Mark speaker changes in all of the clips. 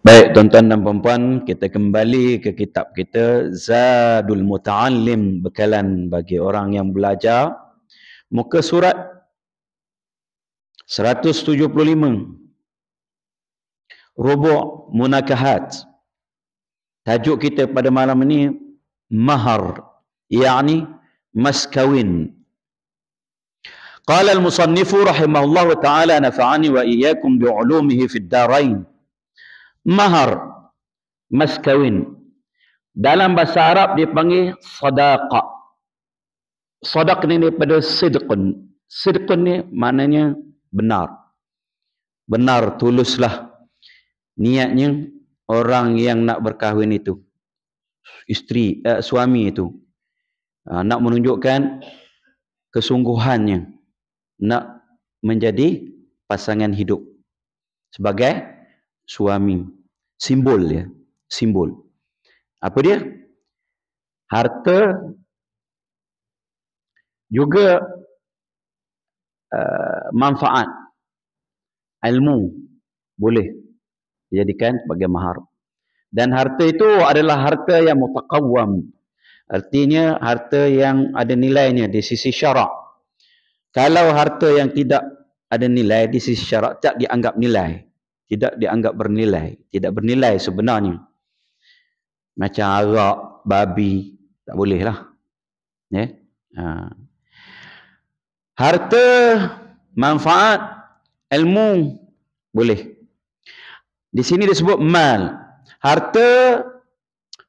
Speaker 1: Baik tuan-tuan dan puan-puan, kita kembali ke kitab kita Zadul Muta'allim, bekalan bagi orang yang belajar. Muka surat 175. Rubu' Munakahat. Tajuk kita pada malam ini mahar, yakni mas kawin. Qala al-musannifu rahimahullahu ta'ala nafa'ani wa iyyakum bi'ulumihi fid darain. Mahar, mas kawin. Dalam bahasa Arab dipanggil sadaqah. Sadaq ni daripada sidqun. Sidqun ni maknanya benar. Benar, tuluslah niatnya orang yang nak berkahwin itu. Suami itu. Nak menunjukkan kesungguhannya. Nak menjadi pasangan hidup. Sebagai suami. Simbol ya. Simbol. Apa dia? Harta juga manfaat. Ilmu boleh dijadikan sebagai mahar. Dan harta itu adalah harta yang mutaqawwam. Artinya harta yang ada nilainya di sisi syarak. Kalau harta yang tidak ada nilai di sisi syarak, tak dianggap nilai. Tidak dianggap bernilai. Tidak bernilai sebenarnya. Macam arak, babi, tak boleh lah. Ya? Harta, manfaat, ilmu, boleh. Di sini disebut mal. Harta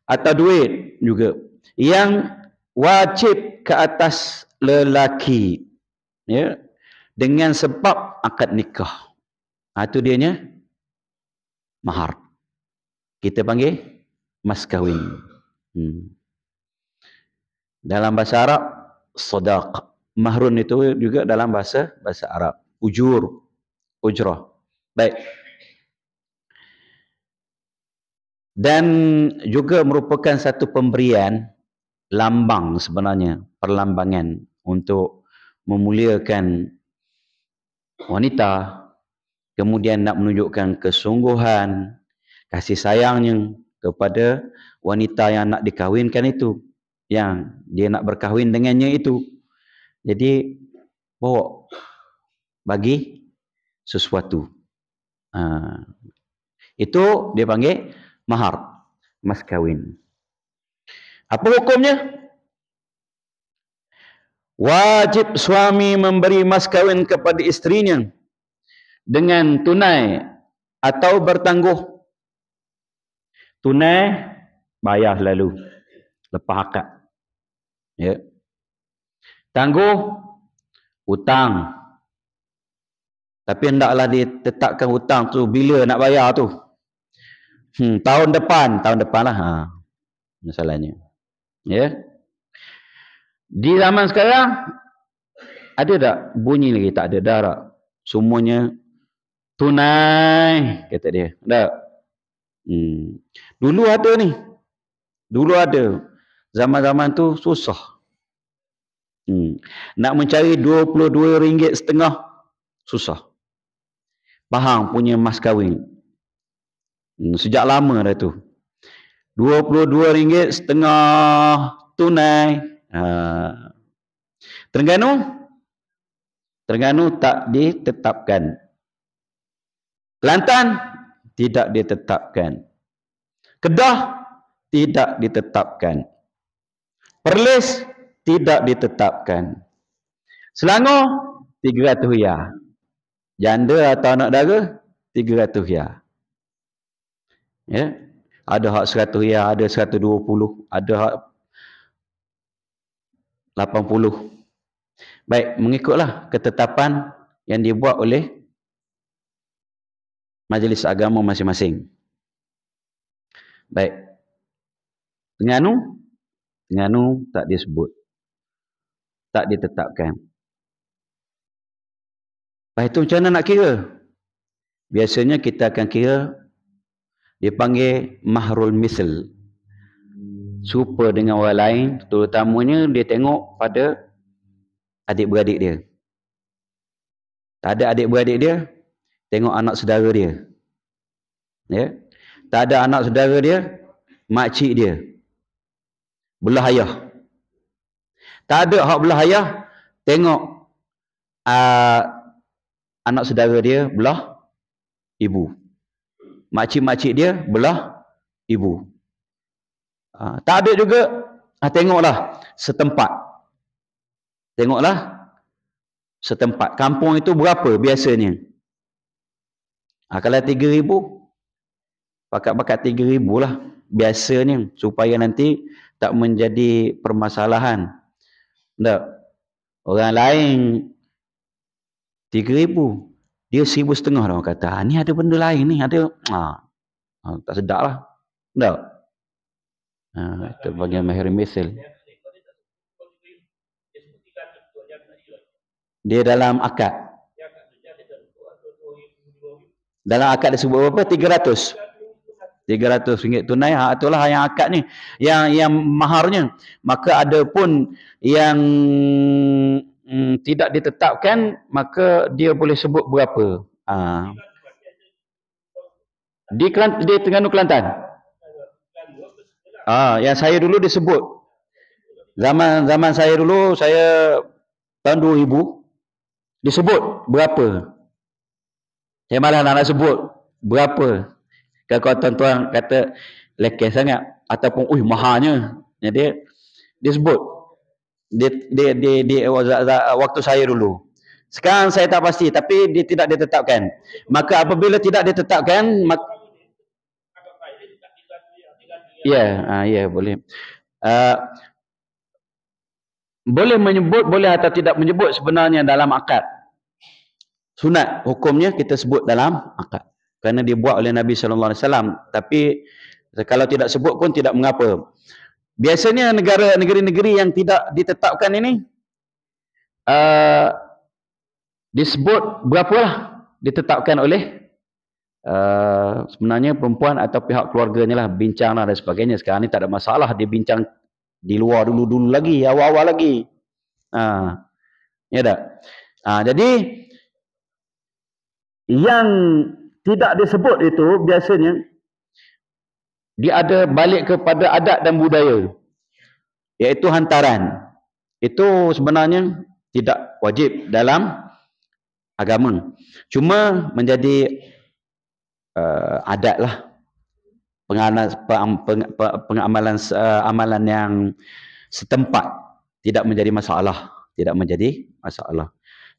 Speaker 1: atau duit juga. Yang wajib ke atas lelaki. Ya? Dengan sebab akad nikah. Itu dianya mahar. Kita panggil mas kawin. Dalam bahasa Arab, sadaq. Mahrun itu juga dalam bahasa Arab. Ujur. Ujrah. Baik. Dan juga merupakan satu pemberian lambang sebenarnya. Perlambangan untuk memuliakan wanita. Kemudian nak menunjukkan kesungguhan, kasih sayangnya kepada wanita yang nak dikahwinkan itu. Yang dia nak berkahwin dengannya itu. Jadi, bawa bagi sesuatu. Itu dia panggil mahar, mas kawin. Apa hukumnya? Wajib suami memberi mas kawin kepada isterinya dengan tunai atau bertangguh. Tunai, bayar lalu. Lepas akad. Ya. Tangguh, hutang. Tapi hendaklah ditetapkan hutang tu bila nak bayar tu. Tahun depan lah. Masalahnya. Ya. Di zaman sekarang, ada tak bunyi lagi? Tak ada, dah. Semuanya tunai, kata dia. Tak? Dulu ada ni. Dulu ada. Zaman-zaman tu susah. Nak mencari RM22.5 susah. Pahang punya mas kawin. Sejak lama dah tu. RM22.5 tunai. Terengganu tak ditetapkan. Kelantan tidak ditetapkan. Kedah tidak ditetapkan. Perlis tidak ditetapkan. Selangor RM300. Janda atau anak dara RM300. Ya. Ada hak RM100, ada RM120, ada hak RM80. Baik, mengikutlah ketetapan yang dibuat oleh majlis agama masing-masing. Baik. Terengganu tak disebut. Tak ditetapkan. Lepas itu macam mana nak kira? Biasanya kita akan kira dipanggil mahrul misl. Serupa dengan orang lain, terutamanya dia tengok pada adik-beradik dia. Tak ada adik-beradik dia, tengok anak saudara dia. Ya. tak ada anak saudara dia, makcik dia, belah ayah. Tak ada hak belah ayah, tengok anak saudara dia belah ibu. Makcik-makcik dia belah ibu. Tak ada juga, tengoklah setempat. Tengoklah setempat. Kampung itu berapa biasanya? Kalau 3,000, pakat-pakat 3,000 lah biasanya, supaya nanti tak menjadi permasalahan. Tak. Orang lain 3,000, dia 1,500 dah orang kata. Ni ada benda lain ni, ada tak sedap lah. Tak. Itu bagian mahir misal. Dia dalam akad. Dalam akad disebut berapa? 300. 300 ringgit tunai. Itulah yang akad ni. Yang maharnya. Maka ada pun yang tidak ditetapkan, maka dia boleh sebut berapa. Di Terengganu Kelantan. Yang saya dulu disebut. Zaman saya dulu, saya tahun 2000, disebut berapa. Saya malah nak sebut berapa. Kalau tuan-tuan kata lekeh sangat ataupun mahalnya, jadi dia sebut dia waktu saya dulu. Sekarang saya tak pasti, tapi dia tidak ditetapkan. Maka apabila tidak ditetapkan, boleh. Boleh menyebut, boleh atau tidak menyebut sebenarnya dalam akad. Sunat hukumnya kita sebut dalam akad. Kerana dibuat oleh Nabi SAW. Tapi kalau tidak sebut pun tidak mengapa. Biasanya negeri-negeri yang tidak ditetapkan ini, disebut berapalah ditetapkan oleh sebenarnya perempuan atau pihak keluarganya lah, bincang lah dan sebagainya. Sekarang ni tak ada masalah, dia bincang di luar dulu lagi, awal-awal lagi. Ya tak? Jadi yang tidak disebut itu biasanya dia ada balik kepada adat dan budaya, iaitu hantaran. Itu sebenarnya tidak wajib dalam agama, cuma menjadi adat lah, amalan yang setempat, tidak menjadi masalah,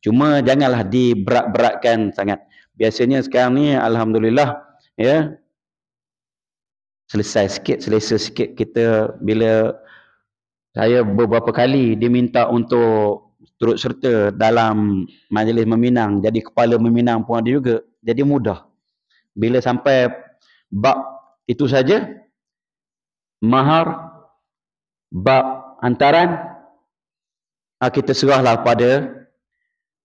Speaker 1: cuma janganlah diberat-beratkan sangat. Biasanya sekarang ni alhamdulillah, ya, selesa sikit kita. Bila saya beberapa kali diminta untuk turut serta dalam majlis meminang, jadi kepala meminang pun ada juga, jadi mudah. Bila sampai bab itu saja, mahar, bab hantaran, kita serahlah pada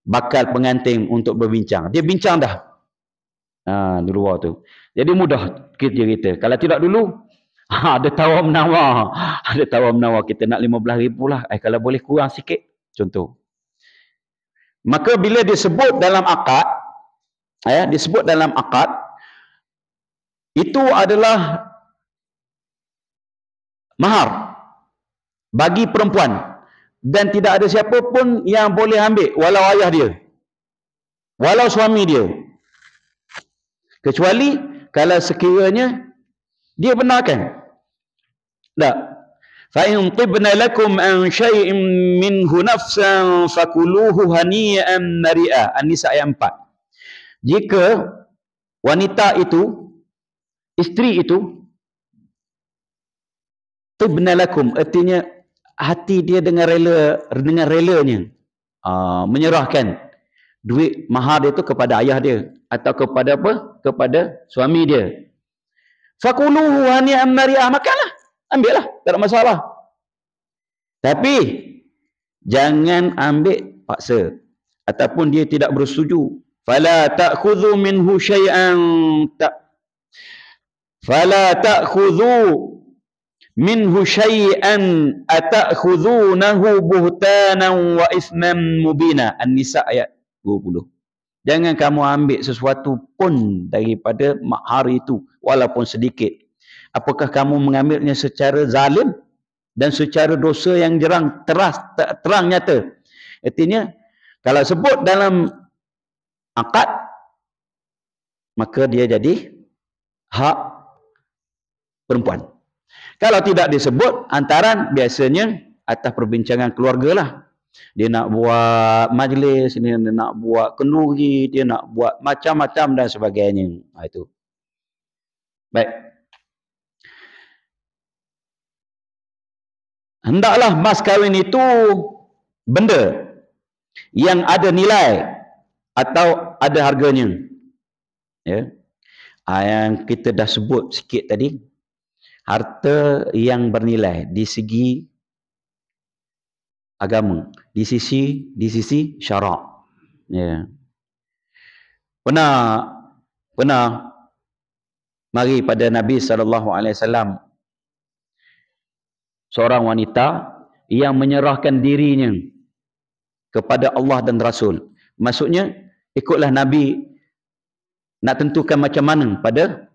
Speaker 1: bakal pengantin untuk berbincang. Dia bincang dah di luar tu. Jadi mudah kita. Kalau tidak dulu, ada tawar menawar. Kita nak 15,000 lah. Kalau boleh kurang sikit, contoh. Maka bila disebut dalam akad, itu adalah mahar bagi perempuan. Dan tidak ada siapa pun yang boleh ambil, walau ayah dia, walau suami dia, kecuali kalau sekiranya dia benarkan. Tak. Fa in tibna lakum an syai'in minhu nafsan fakuluhu hani'an mari'a. An-Nisa ayat 4. Jika wanita itu, isteri itu, tibna lakum, artinya hati dia dengan relanya menyerahkan duit mahar dia itu kepada ayah dia atau kepada apa? Kepada suami dia. Fakuluhu hani'an mari'ah, makanlah, ambillah, tak ada masalah. Tapi jangan ambil paksa ataupun dia tidak bersetuju. Fala ta'khudhu minhu syai'an minhu syai'an atakhudhunahu buhtanan wa ithman mubina. An-Nisa ayat 20. Jangan kamu ambil sesuatu pun daripada mahar itu, walaupun sedikit. Apakah kamu mengambilnya secara zalim dan secara dosa yang terang nyata? Artinya, kalau sebut dalam akad, maka dia jadi hak perempuan. Kalau tidak disebut, antaran biasanya atas perbincangan keluarga lah. Dia nak buat majlis, dia nak buat kenduri, dia nak buat macam-macam dan sebagainya. Itu. Baik. Hendaklah mas kahwin itu benda yang ada nilai atau ada harganya. Ya. Yang kita dah sebut sikit tadi, harta yang bernilai di segi agama, di sisi syarak. Ya. Pernah mari pada Nabi SAW seorang wanita yang menyerahkan dirinya kepada Allah dan Rasul. Maksudnya, ikutlah Nabi nak tentukan macam mana pada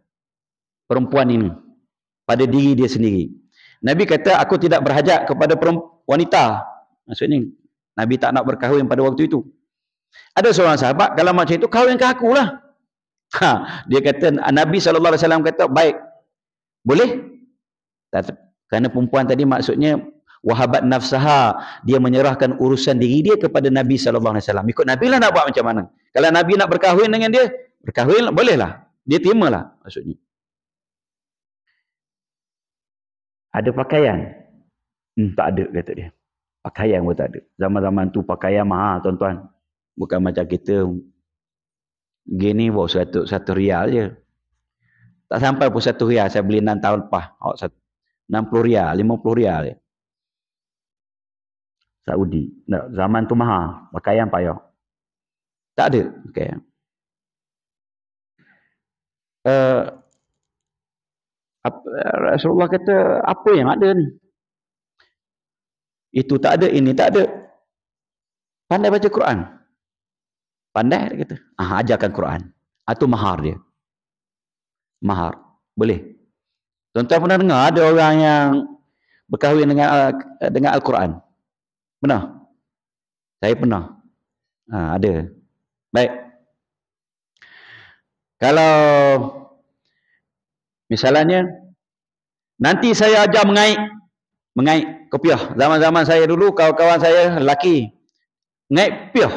Speaker 1: perempuan ini, pada diri dia sendiri. Nabi kata, aku tidak berhajat kepada wanita. Maksudnya, Nabi tak nak berkahwin pada waktu itu. Ada seorang sahabat, kalau macam itu, kahwinkan aku lah. Dia kata, Nabi SAW kata, baik, boleh? Kerana perempuan tadi maksudnya, wahabat nafsaha, dia menyerahkan urusan diri dia kepada Nabi SAW. Ikut Nabi lah nak buat macam mana. Kalau Nabi nak berkahwin dengan dia, berkahwin bolehlah. Dia terimalah maksudnya. Ada pakaian? Tak ada, kata dia. Pakaian pun tak ada. Zaman-zaman tu pakaian mahal, tuan-tuan. Bukan macam kita gini bawa satu rial je. Tak sampai pun 1 rial. Saya beli 6 tahun lepas. 60 rial, 50 rial je. Saudi. Zaman tu mahal. Pakaian payah. Tak ada pakaian. Rasulullah kata, apa yang ada ni? Itu tak ada, ini tak ada. Pandai baca Quran. Pandai, dia kata. Ajarkan Quran. Itu mahar dia. Mahar. Boleh. Tuan-tuan pernah dengar ada orang yang berkahwin dengan Al-Quran? Pernah? Saya pernah. Ada. Baik. Kalau misalnya nanti saya ajar mengait kopiah. Zaman-zaman saya dulu, kawan-kawan saya lelaki ngait piah.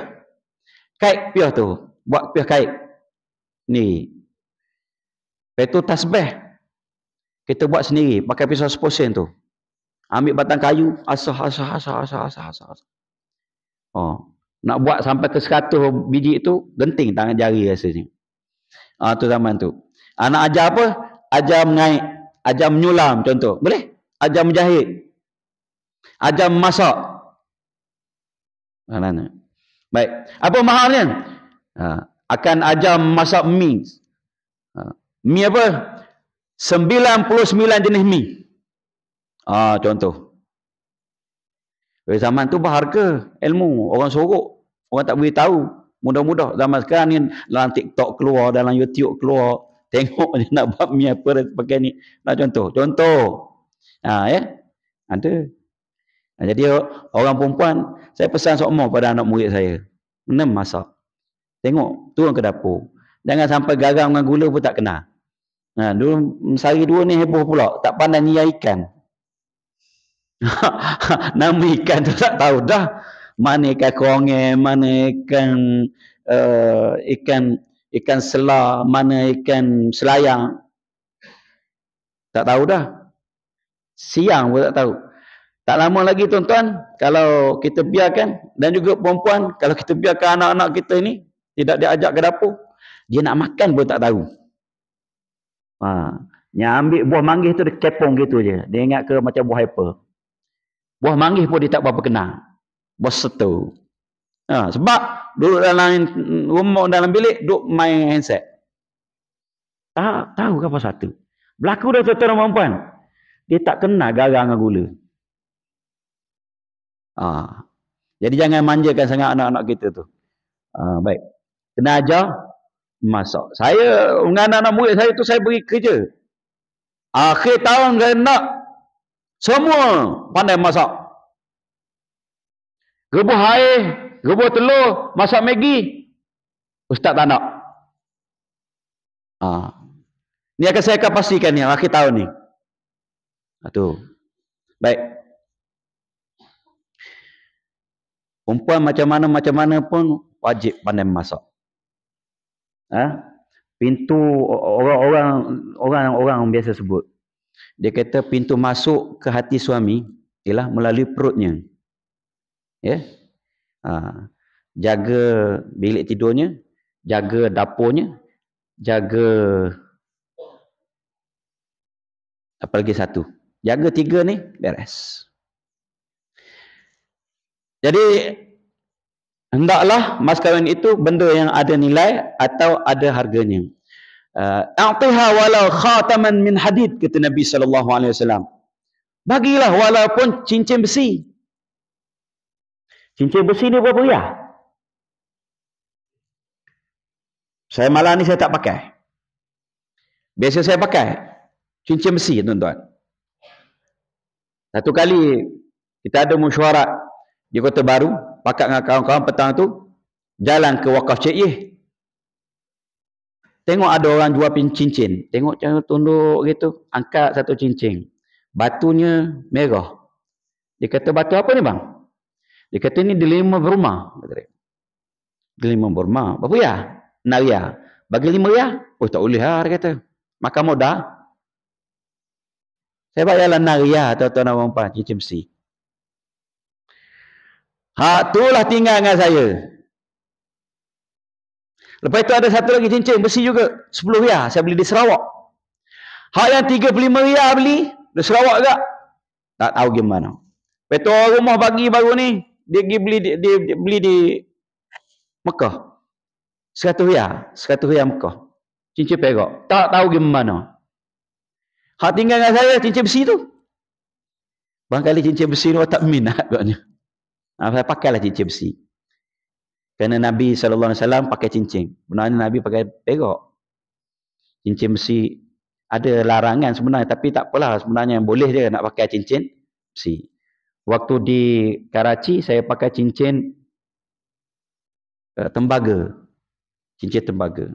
Speaker 1: Kait piah tu. Buat piah kait. Ni. Lepas tu tasbih. Kita buat sendiri. Pakai pisau 10 sen tu. Ambil batang kayu. Asah. Nak buat sampai ke 100 biji tu, genting tangan jari rasanya. Tu zaman tu. Nak ajar apa? Ajar mengait. Ajar menyulam contoh. Boleh? Ajar menjahit. Ajar memasak. Baik. Apa maharnya? Akan ajar masak mi. Mi apa? 99 jenis mi. Contoh. Zaman tu berharga ilmu. Orang sorok. Orang tak boleh tahu. Mudah-mudah. Zaman sekarang ni dalam TikTok keluar, dalam YouTube keluar. Tengok dia nak buat mi apa pakai ni. Contoh. Ya. Ada. Jadi orang perempuan, saya pesan sokmo pada anak murid saya. Mana masak. Tengok. Turun ke dapur. Jangan sampai garam dengan gula pun tak kena. Dulu sehari 2 ni heboh pula. Tak pandai niat ikan. Nama ikan tu tak tahu dah. Mana ikan kongeng, mana ikan selah, mana ikan selayang. Tak tahu dah. Siang pun tak tahu. Tak lama lagi tuan-tuan, kalau kita biarkan, dan juga perempuan, kalau kita biarkan anak-anak kita ni tidak diajak ke dapur, dia nak makan pun tak tahu. Yang ambil buah manggis tu dia kepong gitu je. Dia ingat ke macam buah apple. Buah manggis pun dia tak berapa kenal. Buah setu. Sebab duduk dalam rumah, dalam bilik, duduk main handset. Tak tahu ke apa satu. Berlaku dah tuan-tuan perempuan. Dia tak kenal garam dengan gula. Jadi jangan manjakan sangat anak-anak kita tu. Baik. Kena ajar masak. Saya dengan anak murid saya tu saya beri kerja. Akhir tahun genap semua pandai masak. Rebus air, rebus telur, masak Maggi. Ustaz tak nak. Ni saya akan pastikan ni akhir tahun ni. Tu. Baik. Perempuan macam mana pun wajib pandai masak. Pintu orang biasa sebut. Dia kata pintu masuk ke hati suami ialah melalui perutnya. Ya. Jaga bilik tidurnya, jaga dapurnya, jaga apa lagi satu. Jaga 3 ni beres. Jadi hendaklah mas kahwin itu benda yang ada nilai atau ada harganya. A'tiha walau khataman min hadid, kata Nabi SAW. Bagilah walaupun cincin besi. Cincin besi ni berapa riyal? Saya malam ni saya tak pakai. Biasa saya pakai cincin besi, tuan-tuan. Satu kali kita ada mesyuarat di Kota Baru, pakat dengan kawan-kawan petang tu, jalan ke wakaf Cik Yeh. Tengok ada orang jual cincin. Tengok cara tunduk gitu, angkat satu cincin. Batunya merah. Dia kata, batu apa ni bang? Dia kata, ni delima berumah. Delima berumah. Berapa ya? 6 riyal. Bagi 5 riyal? Oh, tak boleh lah, dia kata. Makan modal. Saya bayarlah 6 riyal, tuan-tuan dan puan-puan, cincin besi. Hak itulah tinggal dengan saya. Lepas itu ada satu lagi cincin besi juga, 10 riyal. Saya beli di Sarawak. Hak yang 35 riyal beli, di Sarawak juga. Tak tahu gimana. Lepas itu orang rumah bagi baru ni, dia pergi beli di Mekah. 100 riyal. 100 riyal Mekah. Cincin perak. Tak tahu gimana. Hak tinggal dengan saya, cincin besi tu. Barangkali cincin besi ni tak minat katanya. Saya pakailah cincin besi. Kerana Nabi SAW pakai cincin. Sebenarnya Nabi pakai perak. Cincin besi ada larangan sebenarnya. Tapi tak apalah. Sebenarnya boleh je nak pakai cincin besi. Waktu di Karachi, saya pakai cincin tembaga. Cincin tembaga.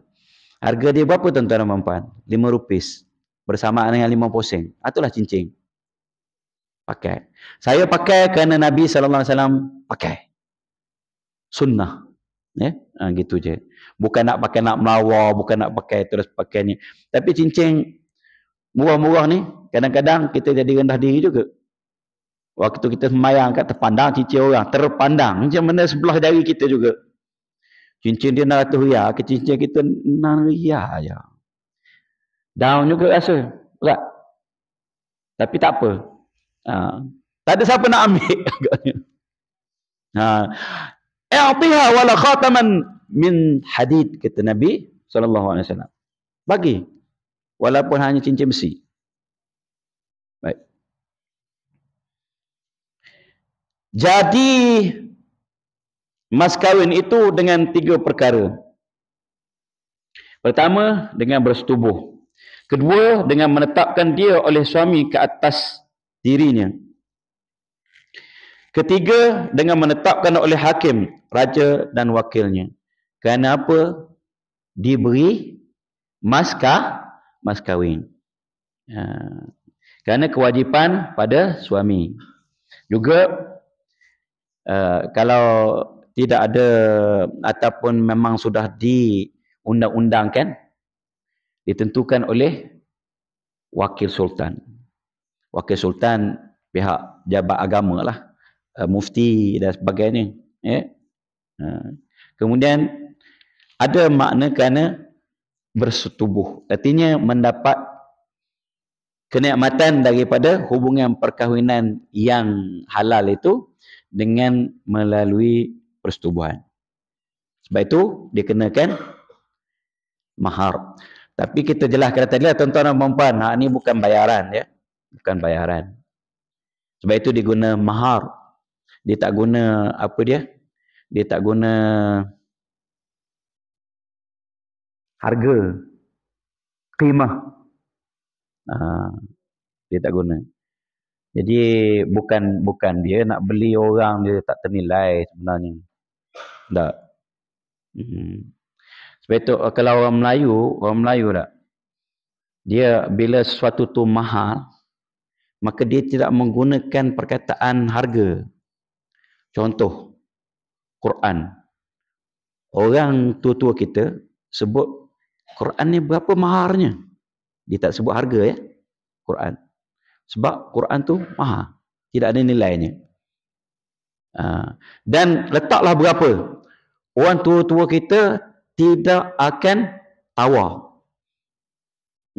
Speaker 1: Harga dia berapa tuan-tuan dan puan? 5 rupis. Bersamaan dengan 50 sen. Itulah cincin. Pakai. Saya pakai kerana Nabi SAW pakai. Sunnah. Ya, gitu je. Bukan nak pakai nak melawar, bukan nak pakai terus pakainya. Tapi cincin murah-murah ni, kadang-kadang kita jadi rendah diri juga. Waktu kita sembahyang kat terpandang cincin orang, terpandang macam mana sebelah jari kita juga. Cincin dia 600 riyal, cincin kita 6 riyal aja. Down juga rasa, tak? Tapi tak apa. Tak ada siapa nak ambil agaknya. I'tiha wala khataman min hadid, kata Nabi SAW. Bagi walaupun hanya cincin besi. Baik. Jadi mas kahwin itu dengan 3 perkara. Pertama, dengan bersetubuh. Kedua, dengan menetapkan dia oleh suami ke atas dirinya. Ketiga, dengan menetapkan oleh hakim, raja dan wakilnya. Kerana apa? Diberi mas kahwin. Kerana kewajipan pada suami. Juga kalau tidak ada ataupun memang sudah diundang-undangkan, ditentukan oleh wakil sultan. Wakil sultan pihak jabat agama lah. Mufti dan sebagainya. Ya. Kemudian ada makna kerana bersetubuh. Artinya mendapat kenikmatan daripada hubungan perkahwinan yang halal itu dengan melalui persetubuhan. Sebab itu dikenakan mahar. Tapi kita jelaskan tadi lah tuan-tuan dan puan-puan, hak ni bukan bayaran ya. Bukan bayaran. Sebab itu diguna mahar. Dia tak guna apa dia? Dia tak guna harga, qimah. Dia tak guna. Jadi bukan dia nak beli orang dia tak ternilai sebenarnya. Tak. Sebab itu kalau orang Melayu tak, dia bila sesuatu tu mahal, maka dia tidak menggunakan perkataan harga. Contoh, Quran. Orang tua-tua kita sebut Quran ni berapa maharnya. Dia tak sebut harga ya, Quran. Sebab Quran tu mahal, tidak ada nilainya. Dan letaklah berapa. Orang tua-tua kita tidak akan tawar.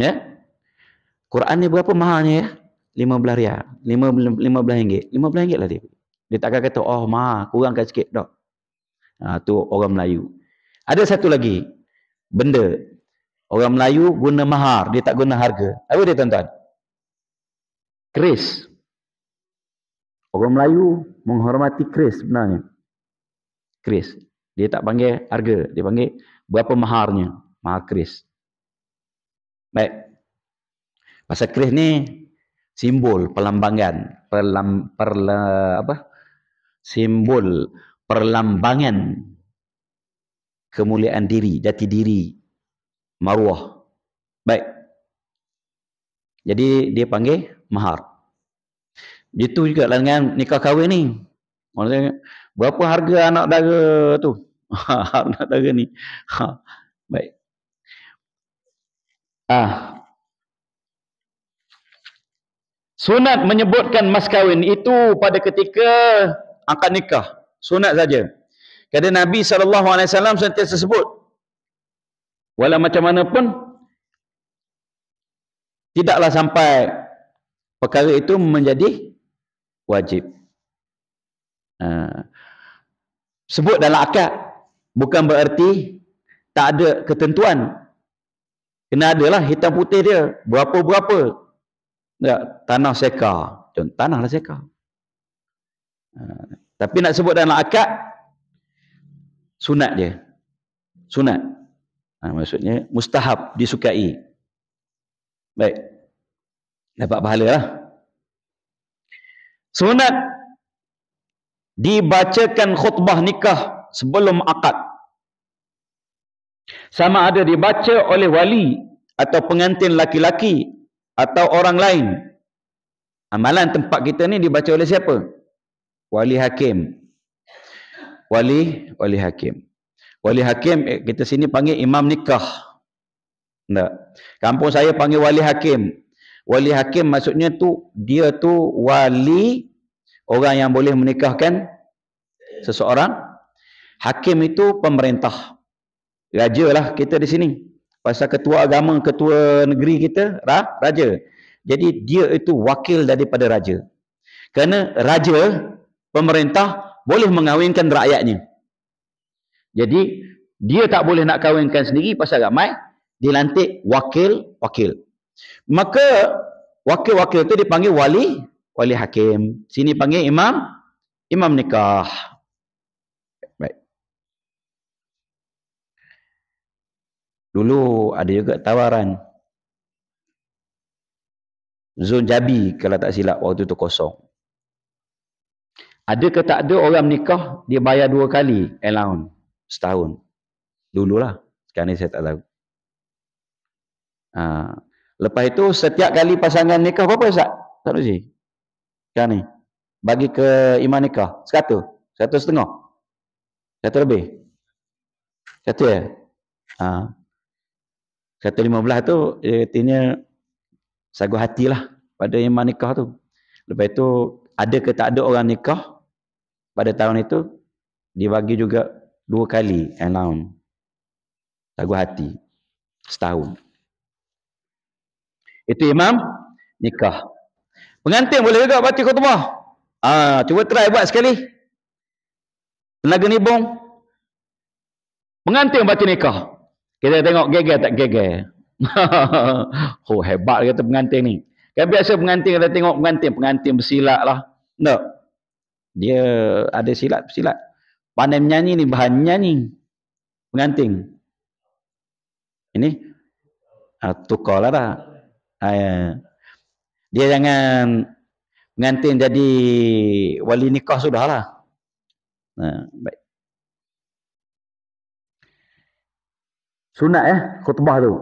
Speaker 1: Ya? Quran ni berapa mahalnya ya? 15 riyal. 15 ringgit. 15 ringgit lah dia. Dia takkan kata, oh mahal, kurangkan sikit. Tak. Tu orang Melayu. Ada satu lagi benda. Orang Melayu guna mahar, dia tak guna harga. Apa dia tuan-tuan? Keris. Orang Melayu menghormati keris sebenarnya. Keris. Dia tak panggil harga, dia panggil berapa maharnya. Mahar keris. Baik. Pasal keris ni simbol perlambangan, simbol perlambangan kemuliaan diri, jati diri, maruah. Baik. Jadi dia panggil mahar. Itu juga dengan nikah kahwin ni. Maksudnya, berapa harga anak dara tu? Anak dara ni. Baik. Sunat menyebutkan mas kahwin itu pada ketika akad nikah. Sunat saja. Kerana Nabi SAW sentiasa sebut, walau macam mana pun tidaklah sampai perkara itu menjadi wajib. Sebut dalam akad bukan bererti tak ada ketentuan. Kena adalah hitam putih dia. Berapa-berapa. Tanah seka. Tanahlah seka. Tapi nak sebut dalam akad, sunat je. Sunat. Maksudnya mustahab, disukai. Baik. Dapat pahala lah. Sunat dibacakan khutbah nikah sebelum akad. Sama ada dibaca oleh wali atau pengantin laki-laki atau orang lain. Amalan tempat kita ni dibaca oleh siapa? Wali hakim. Wali hakim. Wali hakim kita sini panggil imam nikah. Tak. Kampung saya panggil wali hakim. Wali hakim maksudnya tu dia tu wali orang yang boleh menikahkan seseorang. Hakim itu pemerintah. Raja lah kita di sini. Pasal ketua agama, ketua negeri kita, raja. Jadi dia itu wakil daripada raja. Kerana raja, pemerintah boleh mengawinkan rakyatnya. Jadi dia tak boleh nak kahwinkan sendiri pasal ramai. Dia lantik wakil. Maka wakil-wakil itu dipanggil wali hakim. Sini panggil imam nikah. Baik. Dulu ada juga tawaran. Zon Jabi kalau tak silap waktu itu kosong. Ada ke tak ada orang nikah dia bayar 2 kali allowance setahun. Dululah. Sekarang ni saya tak tahu. Lepas itu setiap kali pasangan nikah berapa Ustaz? Tak tahu sih. Sekarang ni. Bagi ke imam nikah. 100. 100 setengah. 100 lebih. 100 ya? 115 tu artinya sagu hatilah pada imam nikah tu. Lepas itu ada ke tak ada orang nikah pada tahun itu dibagi juga 2 kali allowance. Sagu hati setahun. Itu imam nikah. Pengantin boleh juga baca khutbah. Cuba try buat sekali. Tenaga nibung. Pengantin baca nikah. Kita tengok geger tak geger. Oh hebat kata pengantin ni. Kan biasa pengantin kita tengok pengantin bersilat lah. Tak. Dia ada silat. Pandai menyanyi ni, bahan menyanyi. Pengantin. Ini tukar lah dah. Dia jangan pengantin jadi wali nikah sudahlah. Baik. Sunat khutbah tu.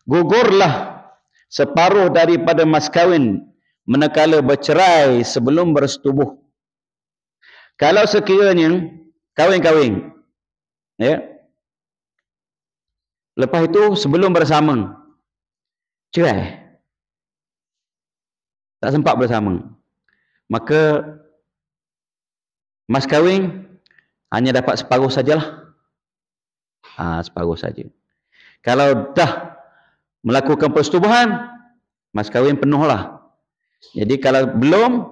Speaker 1: Gugurlah separuh daripada mas kawin manakala bercerai sebelum bersetubuh. Kalau sekiranya kahwin-kahwin, ya, lepas itu sebelum bersama cerai, tak sempat bersama, maka mas kahwin hanya dapat separuh sajalah. Separuh saja. Kalau dah melakukan persetubuhan, mas kahwin penuhlah. Jadi kalau belum,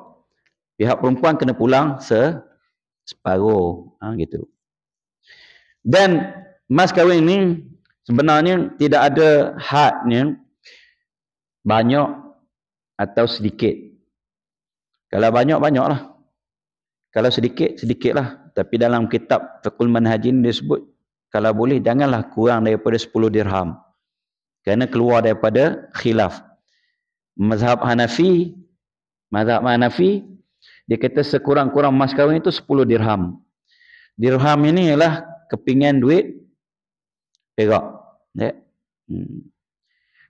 Speaker 1: pihak perempuan kena pulang separuh. Gitu. Dan mas kahwin ni sebenarnya tidak ada hadnya banyak atau sedikit. Kalau banyak, banyaklah. Kalau sedikit, sedikitlah. Tapi dalam kitab Fiqhul Manhajin disebut, kalau boleh janganlah kurang daripada 10 dirham. Kerana keluar daripada khilaf. Mazhab Hanafi, dia kata sekurang-kurang mas kahwin itu 10 dirham. Dirham ini ialah kepingan duit perak. Ya.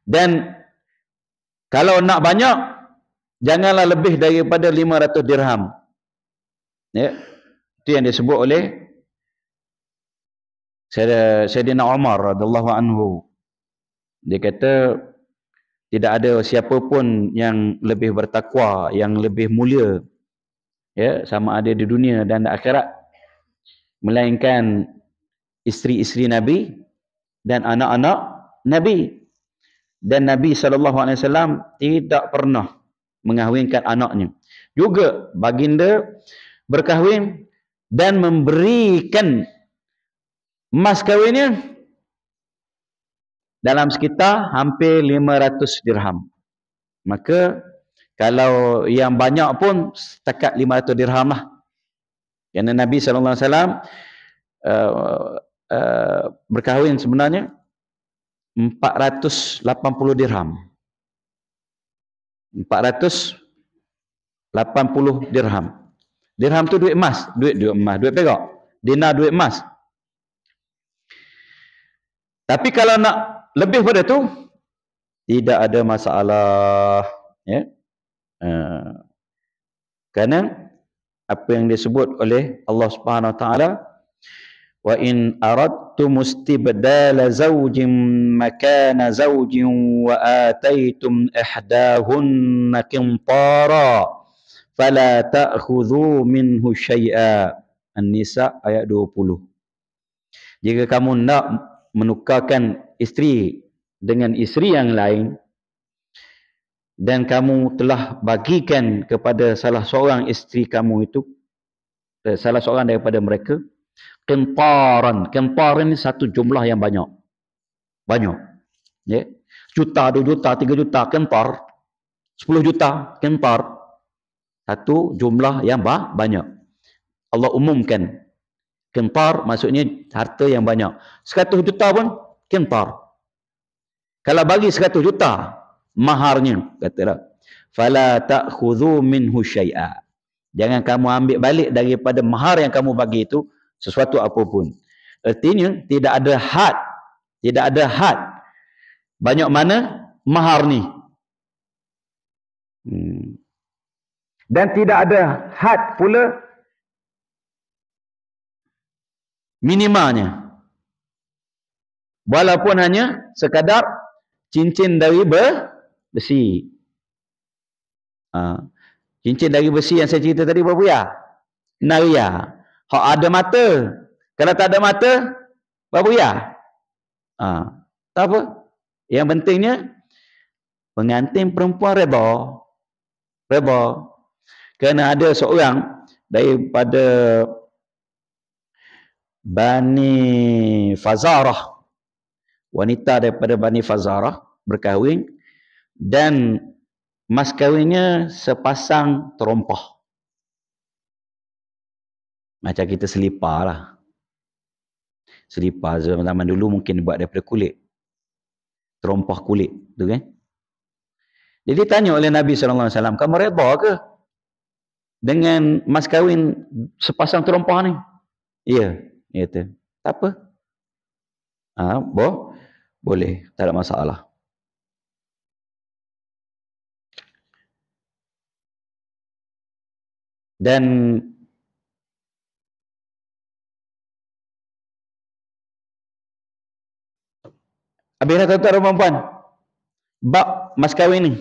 Speaker 1: Dan kalau nak banyak, janganlah lebih daripada 500 dirham. Ya. Itu yang disebut oleh Sayyidina Umar radhiyallahu anhu. Dia kata tidak ada siapa pun yang lebih bertakwa, yang lebih mulia, ya, sama ada di dunia dan di akhirat, melainkan isteri-isteri Nabi dan anak-anak Nabi. Dan Nabi SAW tidak pernah mengahwinkan anaknya. Juga baginda berkahwin dan memberikan mas kahwinnya dalam sekitar hampir 500 dirham. Maka kalau yang banyak pun setakat 500 dirham lah. Kerana Nabi SAW berkahwin sebenarnya 480 dirham. 480 dirham. Dirham tu duit emas, duit perak. Dinar duit emas. Tapi kalau nak lebih pada tu, tidak ada masalah. Ya. Kerana apa yang disebut oleh Allah Subhanahu Wa Taala, wa in aradtum istibdala zawjin makana zawjin wa ataitum ihdahunna qintara fala ta'khudhu minhu syai'a. An-Nisa ayat 20. Jika kamu nak menukarkan isteri dengan isteri yang lain dan kamu telah bagikan kepada salah seorang isteri kamu itu, salah seorang daripada mereka, qintaran. Qintaran ni satu jumlah yang banyak. Banyak. Ya. Juta, 2 juta, 3 juta, qintar. 10 juta, qintar. Satu jumlah yang banyak. Allah umumkan. Qintar maksudnya harta yang banyak. 100 juta pun qintar. Kalau bagi 100 juta maharnya, katalah, fala ta'khudhu minhu syai'a. Jangan kamu ambil balik daripada mahar yang kamu bagi itu sesuatu apapun. Artinya tidak ada had. Tidak ada had. Banyak mana mahar ni. Dan tidak ada had pula minimalnya. Walaupun hanya sekadar cincin dari besi. Cincin dari besi yang saya cerita tadi berapa ya? 6 riyal. Hak ada mata. Kalau tak ada mata, berapa riyal? Tak apa. Yang pentingnya pengantin perempuan reda. Reda. Kerana ada seorang daripada Bani Fazarah, wanita daripada Bani Fazarah berkahwin dan mas kahwinnya sepasang terompah. Macam kita selipar lah. Selipar zaman dulu mungkin buat daripada kulit. Terompah kulit. Tu kan? Jadi tanya oleh Nabi SAW, kamu redha ke dengan mas kahwin sepasang terompah ni? Ya. Dia kata, tak apa. Boleh. Tak ada masalah. Dan habis dah tuan-tuan dan puan-puan, bab mas kahwin ni,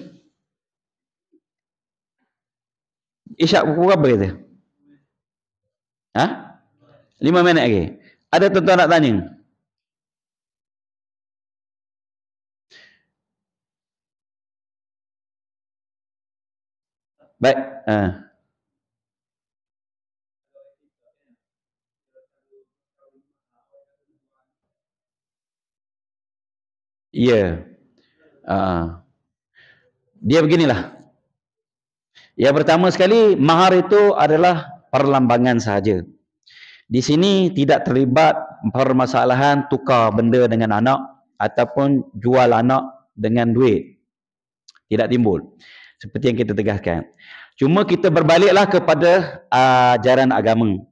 Speaker 1: Isyak pukul berapa kita? 5 minit lagi. Ada tuan-tuan nak tanya? Baik. Ya. Dia beginilah. Yang pertama sekali, mahar itu adalah perlambangan sahaja. Di sini tidak terlibat permasalahan tukar benda dengan anak ataupun jual anak dengan duit. Tidak timbul. Seperti yang kita tegaskan. Cuma kita berbaliklah kepada ajaran agama.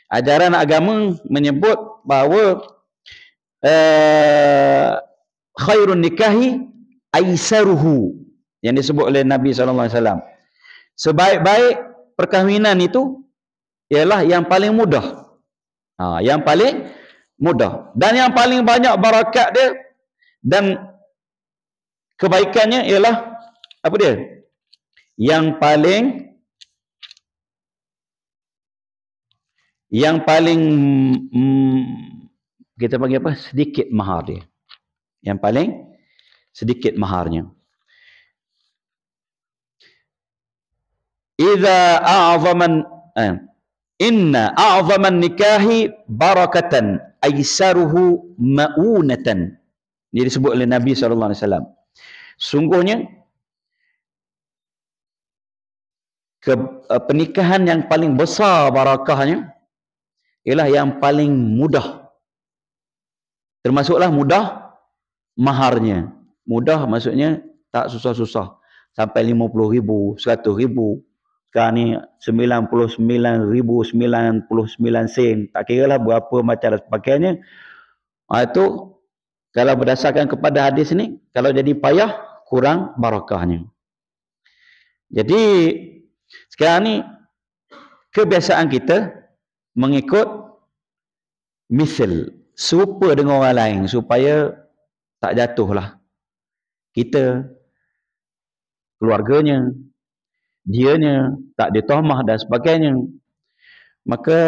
Speaker 1: Ajaran agama menyebut bahawa khairun nikahi aisaruhu, yang disebut oleh Nabi SAW. Sebaik-baik perkahwinan itu ialah yang paling mudah. Yang paling mudah. Dan yang paling banyak barakat dia dan kebaikannya ialah apa dia? Yang paling kita panggil apa? Sedikit mahar dia. Yang paling sedikit maharnya. Idza a'zaman inna a'zaman nikahi barakatan aisaruhu ma'unatan. Dia disebut oleh Nabi SAW. Sungguhnya pernikahan yang paling besar barakahnya ialah yang paling mudah. Termasuklah mudah maharnya. Mudah maksudnya tak susah-susah. Sampai 50,000, 100,000. Sekarang ni 99,099 sen. Tak kira lah berapa macam dan sebagainya. Itu kalau berdasarkan kepada hadis ni, kalau jadi payah, kurang barakahnya. Jadi sekarang ni kebiasaan kita mengikut misal, serupa dengan orang lain supaya tak jatuhlah kita, keluarganya, dianya tak ditahmah dan sebagainya. Maka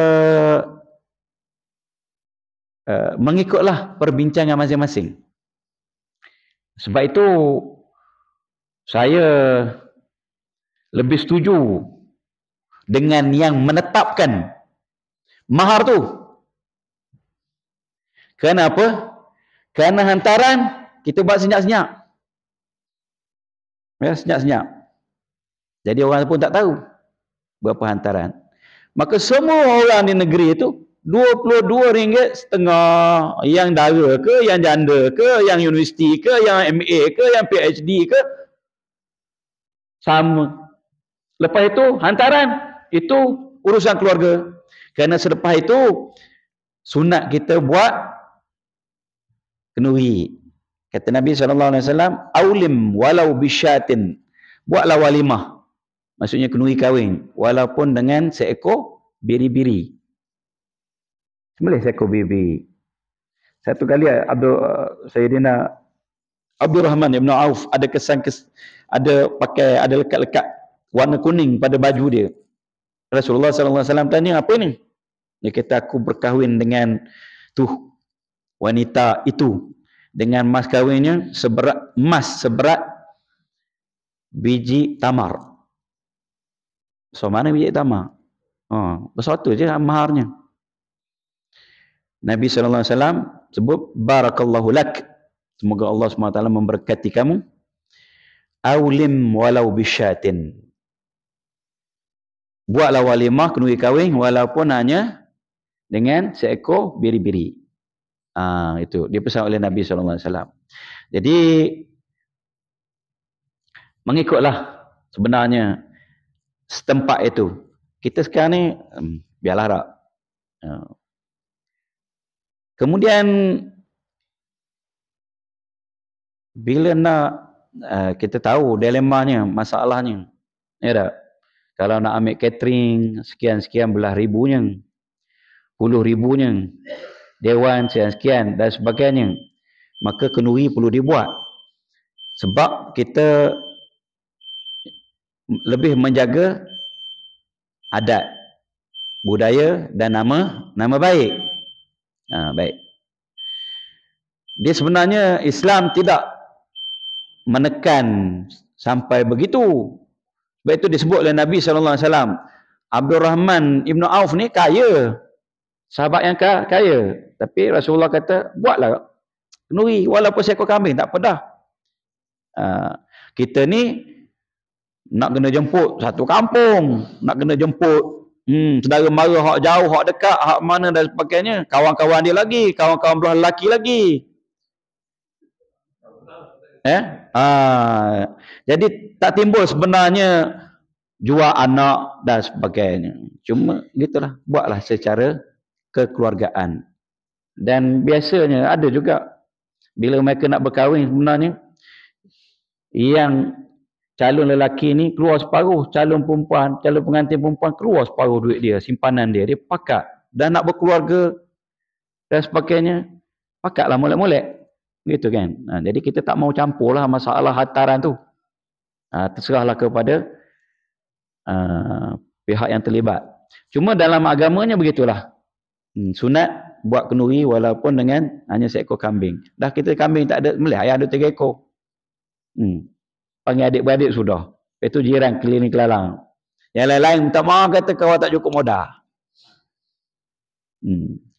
Speaker 1: mengikutlah perbincangan masing-masing. Sebab itu saya lebih setuju dengan yang menetapkan mahar tu. Kenapa? Kerana hantaran kita buat senyap-senyap. Ya, senyap-senyap. Jadi orang pun tak tahu berapa hantaran. Maka semua orang di negeri itu RM22.5 yang dara ke, yang janda ke, yang universiti ke, yang MA ke, yang PhD ke, sama. Lepas itu hantaran itu urusan keluarga. Kerana selepas itu sunat kita buat kenuri. Kata Nabi SAW, aulim walau bisyatin, buatlah walimah, maksudnya kenuri kahwin, walaupun dengan seekor biri-biri. Sembelih seekor biri-biri. Satu kali Sayyidina Abdul Rahman Ibn Auf ada ada lekat-lekat warna kuning pada baju dia. Rasulullah SAW tanya, apa ni? Dia kata, aku berkahwin dengan wanita itu dengan mas kahwinnya seberat biji tamar. So mana biji tamar? Besar tu je maharnya. Nabi SAW sebut, barakallahu lak, semoga Allah SWT memberkati kamu. Aulim walau bisyatin, buatlah walimah, kenuri kahwin, walaupun hanya dengan seekor biri-biri. Itu dipesan oleh Nabi SAW. Jadi mengikutlah sebenarnya setempat itu. Kita sekarang ni biarlah tak. Kemudian bila nak kita tahu dilemanya, masalahnya. Ya tak? Kalau nak ambil catering sekian-sekian belah ribunya, puluh ribunya, dewan sekian-sekian dan sebagainya, maka kenduri perlu dibuat. Sebab kita lebih menjaga adat, budaya dan nama baik. Baik. Dia sebenarnya Islam tidak menekan sampai begitu. Sebab itu disebut oleh Nabi SAW, Abdul Rahman Ibn Auf ni kaya. Sahabat yang kaya. Tapi Rasulullah kata, buatlah kenduri walaupun seekor kambing, tak apa dah. Kita ni nak kena jemput satu kampung, nak kena jemput saudara mara hak jauh, hak dekat, hak mana dan sebagainya, kawan-kawan dia lagi, kawan-kawan belah lelaki lagi. Jadi tak timbul sebenarnya jual anak dan sebagainya. Cuma gitulah, buatlah secara kekeluargaan. Dan biasanya ada juga bila mereka nak berkahwin sebenarnya, yang calon lelaki ni keluar separuh, calon perempuan, calon pengantin perempuan keluar separuh duit dia, simpanan dia, dia pakat. Dan nak berkeluarga dan sebagainya, pakatlah molek-molek. Gitu kan. Jadi kita tak mau campurlah masalah hantaran tu. Terserahlah kepada pihak yang terlibat. Cuma dalam agamanya begitulah. Sunat buat kenduri walaupun dengan hanya seekor kambing. Dah kita kambing tak ada, boleh ayah ada 3 ekor. Panggil adik-beradik sudah. Itu jiran keliling kelalang. Yang lain-lain minta maaf, kata kau tak cukup modal.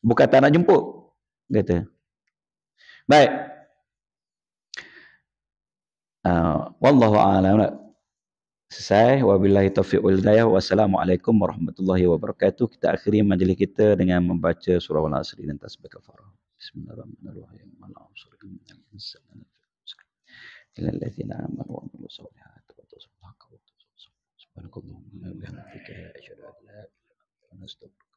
Speaker 1: Bukan tak nak jemput. Kata. Baik. Wallahu a'lam. Selesai. Wabillahi taufiq wal hidayah. Wassalamualaikum warahmatullahi wabarakatuh. Kita akhiri majlis kita dengan membaca surah Al-Asr dan tasbih kafarah. Bismillahirrahmanirrahim. إلى الذين آمنوا وعملوا الصالحات وتواصوا بالحق وتواصوا بالصبر سبحانك اللهم وبحمدك أشهد أن لا إله إلا أنت أستغفرك.